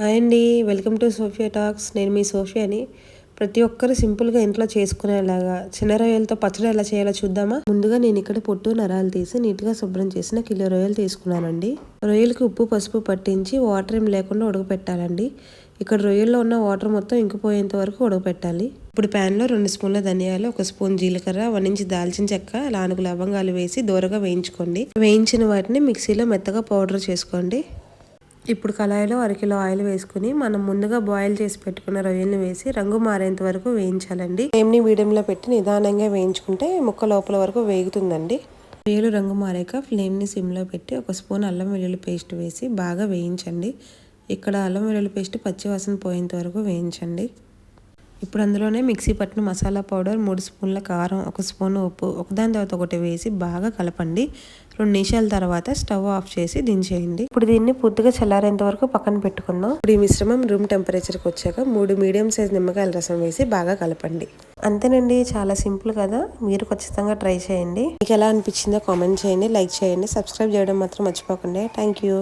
Hi అండి, welcome to Sophia talks. నేను మీ సోఫియాని. ప్రతి ఒక్కరు సింపుల్గా ఇంట్లో చేసుకునేలాగా చిన్న రొయ్యలతో పచ్చడి ఎలా చేయాలో చూద్దామా. ముందుగా నేను ఇక్కడ పొట్టు నరాలు తీసి నీట్గా శుభ్రం చేసిన కిలో రొయ్యలు తీసుకున్నానండి. రొయ్యలకి ఉప్పు పసుపు పట్టించి వాటర్ ఏం లేకుండా ఉడకపెట్టాలండి. ఇక్కడ రొయ్యల్లో ఉన్న వాటర్ మొత్తం ఇంకిపోయేంత వరకు ఉడకపెట్టాలి. ఇప్పుడు ప్యాన్లో 2 స్పూన్ల ధనియాలు, 1 స్పూన్ జీలకర్ర, 1 ఇంచ్ దాల్చిన చెక్క, 4 లవంగాలు వేసి దోరగా వేయించుకోండి. వేయించిన వాటిని మిక్సీలో మెత్తగా పౌడర్ చేసుకోండి. ఇప్పుడు కళాయిలో 1 కిలో ఆయిల్ వేసుకుని మనం ముందుగా బాయిల్ చేసి పెట్టుకున్న రొయ్యల్ని వేసి రంగు మారేంత వరకు వేయించాలండి. ఫ్లేమ్ని మీడియంలో పెట్టి నిదానంగా వేయించుకుంటే ముక్క లోపల వరకు వేగుతుందండి. రొయ్యలు రంగు మారాక ఫ్లేమ్ని సిమ్లో పెట్టి 1 స్పూన్ అల్లం వెల్లుల్లి పేస్ట్ వేసి బాగా వేయించండి. ఇక్కడ అల్లం వెల్లుల్లి పేస్ట్ పచ్చివాసన పోయేంత వరకు వేయించండి. ఇప్పుడు అందులోనే మిక్సీ పట్టిన మసాలా పౌడర్, 3 స్పూన్ల కారం, 1 స్పూన్ ఉప్పు ఒకదాని తర్వాత ఒకటి వేసి బాగా కలపండి. 2 నిమిషాల తర్వాత స్టవ్ ఆఫ్ చేసి దించేయండి. ఇప్పుడు దీన్ని పూర్తిగా చల్లారేంత వరకు పక్కన పెట్టుకుందాం. ఇప్పుడు ఈ మిశ్రమం రూమ్ టెంపరేచర్కి వచ్చాక 3 మీడియం సైజ్ నిమ్మకాయల రసం వేసి బాగా కలపండి. అంతేనండి, చాలా సింపుల్ కదా. మీరు ఖచ్చితంగా ట్రై చేయండి. మీకు ఎలా అనిపించిందో కామెంట్ చేయండి, లైక్ చేయండి, సబ్స్క్రైబ్ చేయడం మాత్రం మర్చిపోకండి. Thank you.